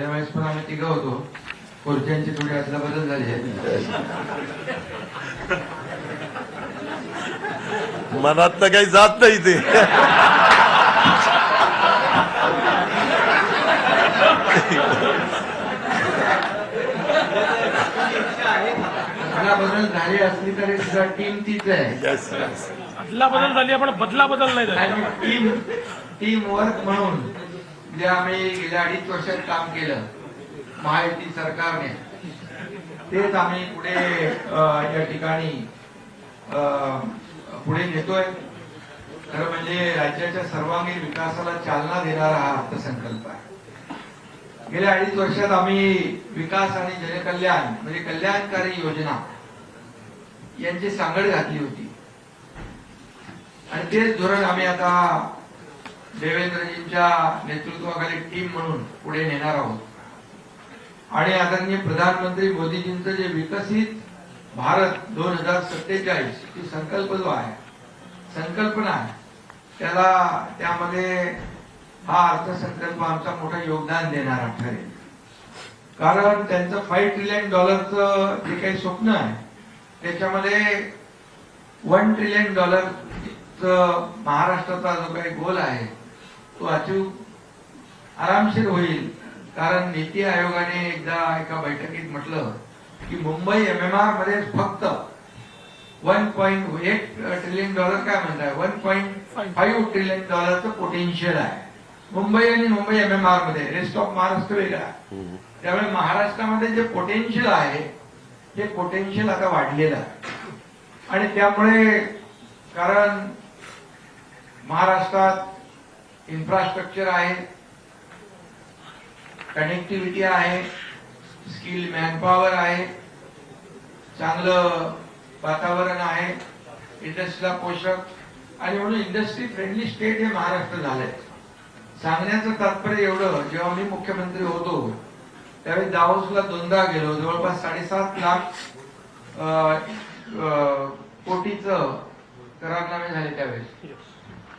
त्यावेळेस पण आम्ही तिघं होतो. खुर्च्यांची थोडी अदला बदल झाली आहे. मनात तर काही जात नाही ते. अदला बदल झाली असली तरी सुद्धा टीम तीच आहे. अदला बदल झाली पण बदला बदल नाही झाली. आणि टीम वर्क म्हणून जे आम्ही गेल्या 2.5 वर्षात काम केलं महायुती सरकारने, तेच आम्ही पुढे या ठिकाणी पुढे नेतोय. खरं म्हणजे राज्याच्या सर्वांगीण विकासाला चालना देणारा हा अर्थसंकल्प आहे. गेल्या 2.5 वर्षात आम्ही विकास आणि जनकल्याण म्हणजे कल्याणकारी योजना यांची सांगड घातली होती आणि तेच धोरण आम्ही आता देवेंद्रजींच्या नेतृत्वाखाली टीम म्हणून पुढे नेणार आहोत. आणि आदरणीय प्रधानमंत्री मोदीजींचं जे विकसित भारत 2047 ही संकल्प जो आहे, संकल्पना आहे, त्यामध्ये हा अर्थसंकल्प आमचा मोठं योगदान देणारा ठरेल. कारण त्यांचं $5 ट्रिलियन जे काही स्वप्न आहे त्याच्यामध्ये $1 ट्रिलियन महाराष्ट्राचा जो काही गोल आहे तो अचीव आरामशीर होईल. कारण नीती आयोगाने एकदा एका बैठकीत म्हटलं की मुंबई MMR मध्ये फक्त $1.8 ट्रिलियन काय म्हणताय, $1.5 ट्रिलियन पोटेन्शियल आहे मुंबई आणि मुंबई MMR मध्ये. रेस्ट ऑफ महाराष्ट्र वेगळा. त्यामुळे महाराष्ट्रामध्ये जे पोटेन्शियल आहे ते पोटेन्शियल आता वाढलेलं आहे. आणि त्यामुळे कारण महाराष्ट्रात इन्फ्रास्ट्रक्चर आहे, कनेक्टिव्हिटी आहे, स्किल्ड मॅनपॉवर आहे, चांगलं वातावरण आहे, इंडस्ट्रीला पोषक आणि म्हणून इंडस्ट्री फ्रेंडली स्टेट हे महाराष्ट्र झालंय. सांगण्याचं तात्पर्य एवढं, जेव्हा मी मुख्यमंत्री होतो त्यावेळी दावोसला 2दा गेलो. जवळपास 7.5 लाख कोटीचं करारनामे झाले त्यावेळेस.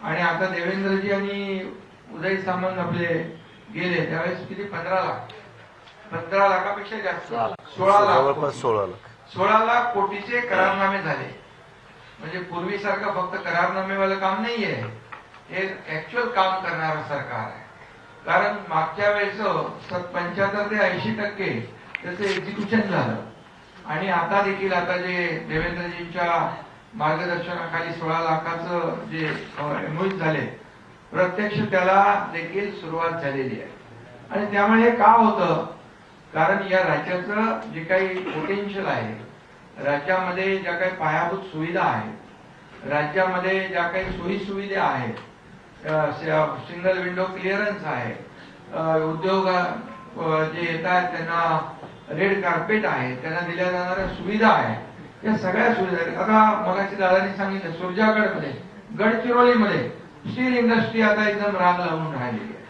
आणि आता देवेंद्रजी आणि उदय सामंत आपले गेले त्यावेळेस किती 15 लाखापेक्षा जास्त 16 लाख कोटीचे करारनामे झाले. म्हणजे पूर्वीसारखं फक्त करारनामेवालं काम नाहीये, हे ऍक्च्युअल काम करणारं सरकार आहे. कारण मागच्या वेळेस 75 ते 80% त्याचं एक्झिक्युशन झालं. आणि आता देखील आता जे देवेंद्रजींच्या मार्गदर्शनाखाली 16 लाखाचं जे MOU झाले प्रत्यक्ष त्याला देखील सुरुवात झालेली आहे. आणि त्यामुळे हे का होतं, कारण या राज्याचं जे काही पोटेन्शियल आहे, राज्यामध्ये ज्या काही पायाभूत सुविधा आहेत, राज्यामध्ये ज्या काही सोयी सुविधा आहेत, सिंगल विंडो क्लिअरन्स आहे, उद्योग जे येतात त्यांना रेड कार्पेट आहे, त्यांना दिल्या जाणाऱ्या सुविधा आहे, या सगळ्या सुविधा. आता मगाशी दादांनी सांगितलं सुरजागड मध्ये, गडचिरोलीमध्ये स्टील इंडस्ट्री आता एकदम राग लावून राहिलेली आहे.